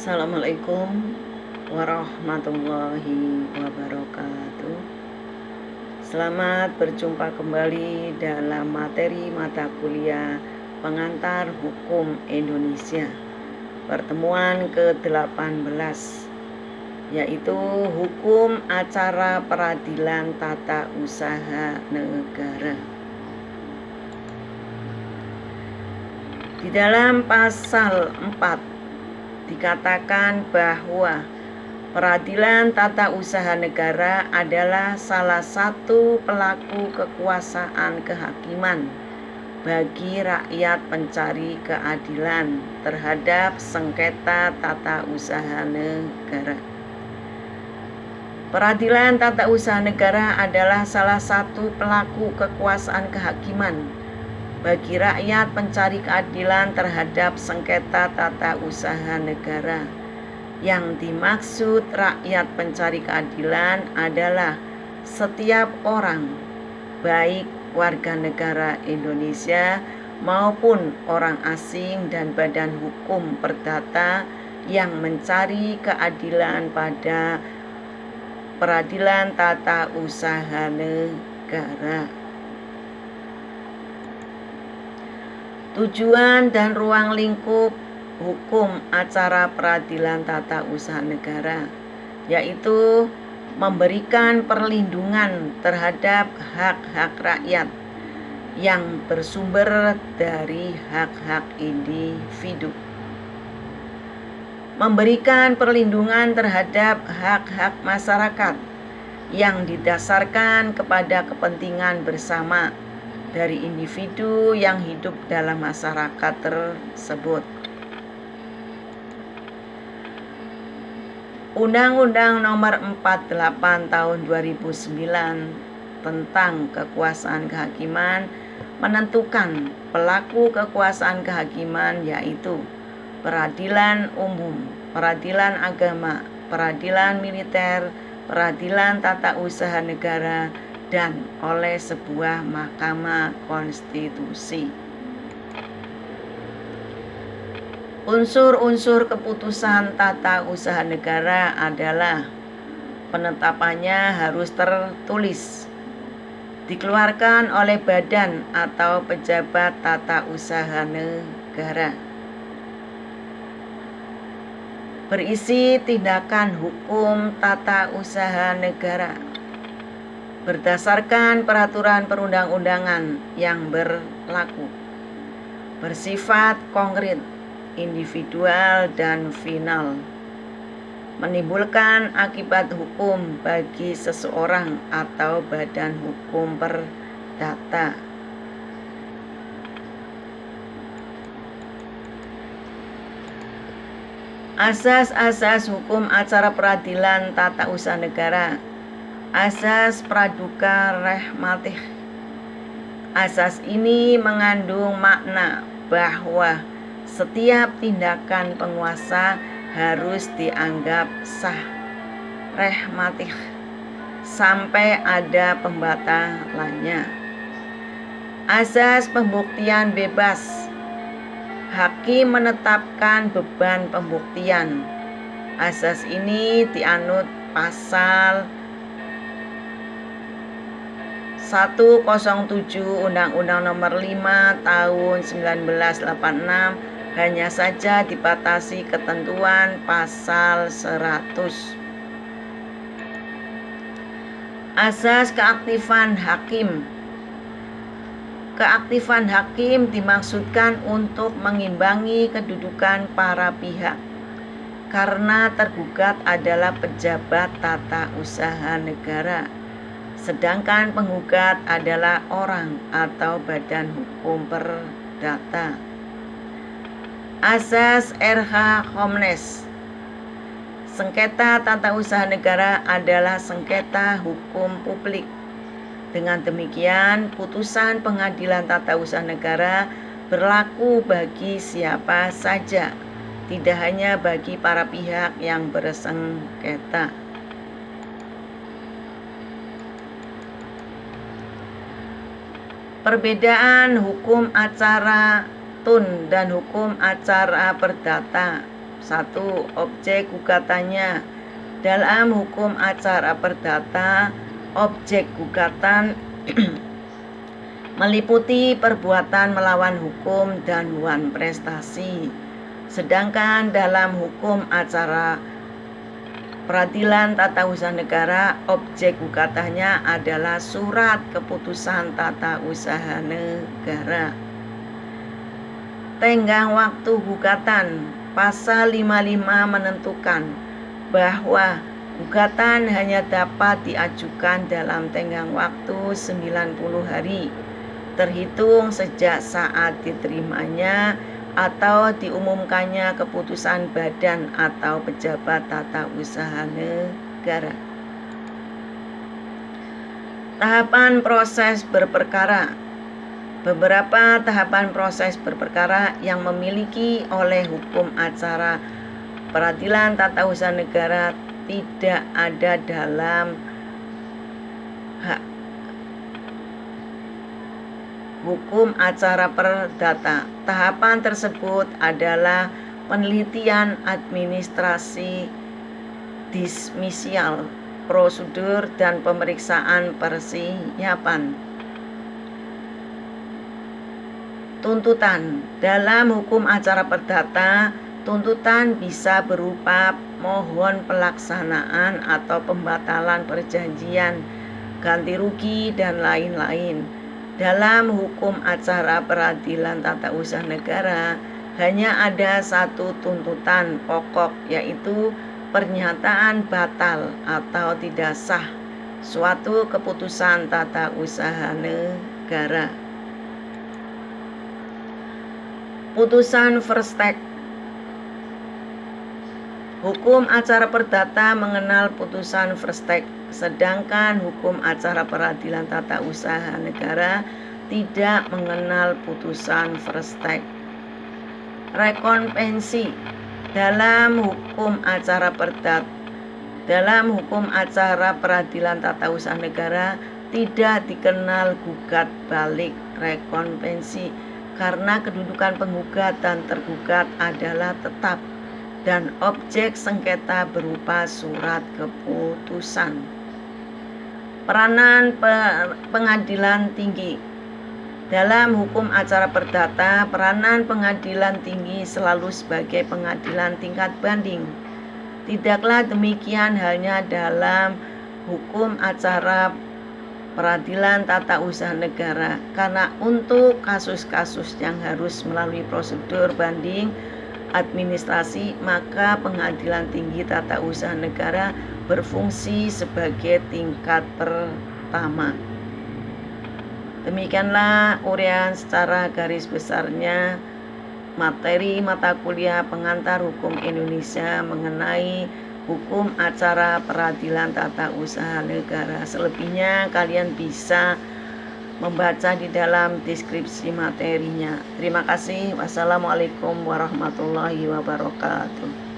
Assalamualaikum warahmatullahi wabarakatuh. Selamat berjumpa kembali dalam materi mata kuliah Pengantar Hukum Indonesia pertemuan ke-18, yaitu Hukum Acara Peradilan Tata Usaha Negara. Di dalam pasal 4 dikatakan bahwa peradilan tata usaha negara adalah salah satu pelaku kekuasaan kehakiman bagi rakyat pencari keadilan terhadap sengketa tata usaha negara. Peradilan tata usaha negara adalah salah satu pelaku kekuasaan kehakiman bagi rakyat pencari keadilan terhadap sengketa tata usaha negara. Yang dimaksud rakyat pencari keadilan adalah setiap orang, baik warga negara Indonesia maupun orang asing dan badan hukum perdata yang mencari keadilan pada peradilan tata usaha negara. Tujuan dan ruang lingkup hukum acara peradilan tata usaha negara, yaitu memberikan perlindungan terhadap hak-hak rakyat yang bersumber dari hak-hak individu, memberikan perlindungan terhadap hak-hak masyarakat yang didasarkan kepada kepentingan bersama dari individu yang hidup dalam masyarakat tersebut. Undang-Undang Nomor 48 Tahun 2009 tentang kekuasaan kehakiman menentukan pelaku kekuasaan kehakiman, yaitu peradilan umum, peradilan agama, peradilan militer, peradilan tata usaha negara, dan oleh sebuah mahkamah konstitusi. Unsur-unsur keputusan tata usaha negara adalah penetapannya harus tertulis, dikeluarkan oleh badan atau pejabat tata usaha negara, berisi tindakan hukum tata usaha negara berdasarkan peraturan perundang-undangan yang berlaku, bersifat konkret, individual, dan final, menimbulkan akibat hukum bagi seseorang atau badan hukum perdata. Asas-asas hukum acara peradilan tata usaha negara. Asas praduka rehmatih. Asas ini mengandung makna bahwa setiap tindakan penguasa harus dianggap sah rehmatih sampai ada pembatalannya. Asas pembuktian bebas. Hakim menetapkan beban pembuktian. Asas ini dianut pasal 107 Undang-Undang Nomor 5 Tahun 1986, hanya saja dibatasi ketentuan pasal 100. Asas keaktifan hakim. Keaktifan hakim dimaksudkan untuk mengimbangi kedudukan para pihak karena tergugat adalah pejabat tata usaha negara, sedangkan penggugat adalah orang atau badan hukum perdata. Asas RH Homnes. Sengketa tata usaha negara adalah sengketa hukum publik. Dengan demikian, putusan pengadilan tata usaha negara berlaku bagi siapa saja, tidak hanya bagi para pihak yang bersengketa. Perbedaan hukum acara tun dan hukum acara perdata. 1. Objek gugatannya. Dalam hukum acara perdata, objek gugatan meliputi perbuatan melawan hukum dan wan prestasi. Sedangkan dalam hukum acara peradilan tata usaha negara, objek gugatannya adalah surat keputusan tata usaha negara. Tenggang waktu gugatan. Pasal 55 menentukan bahwa gugatan hanya dapat diajukan dalam tenggang waktu 90 hari terhitung sejak saat diterimanya atau diumumkannya keputusan badan atau pejabat tata usaha negara. Tahapan proses berperkara. Beberapa tahapan proses berperkara yang memiliki oleh hukum acara peradilan tata usaha negara tidak ada dalam hukum acara perdata. Tahapan tersebut adalah penelitian administrasi, dismisial, prosedur, dan pemeriksaan persiapan. Tuntutan. Dalam hukum acara perdata, tuntutan bisa berupa mohon pelaksanaan atau pembatalan perjanjian, ganti rugi, dan lain-lain. Dalam hukum acara peradilan tata usaha negara, hanya ada satu tuntutan pokok, yaitu pernyataan batal atau tidak sah suatu keputusan tata usaha negara. Putusan Versteeg. Hukum acara perdata mengenal putusan Versteeg, sedangkan hukum acara peradilan tata usaha negara tidak mengenal putusan Versteeg. Rekonvensi. Dalam hukum acara peradilan tata usaha negara tidak dikenal gugat balik rekonvensi karena kedudukan penggugat dan tergugat adalah tetap dan objek sengketa berupa surat keputusan. Peranan pengadilan tinggi. Dalam hukum acara perdata, peranan pengadilan tinggi selalu sebagai pengadilan tingkat banding. Tidaklah demikian halnya dalam hukum acara peradilan tata usaha negara, karena untuk kasus-kasus yang harus melalui prosedur banding administrasi, maka pengadilan tinggi tata usaha negara berfungsi sebagai tingkat pertama. Demikianlah uraian secara garis besarnya materi mata kuliah pengantar hukum Indonesia mengenai hukum acara peradilan tata usaha negara. Selebihnya kalian bisa membaca di dalam deskripsi materinya. Terima kasih. Wassalamualaikum warahmatullahi wabarakatuh.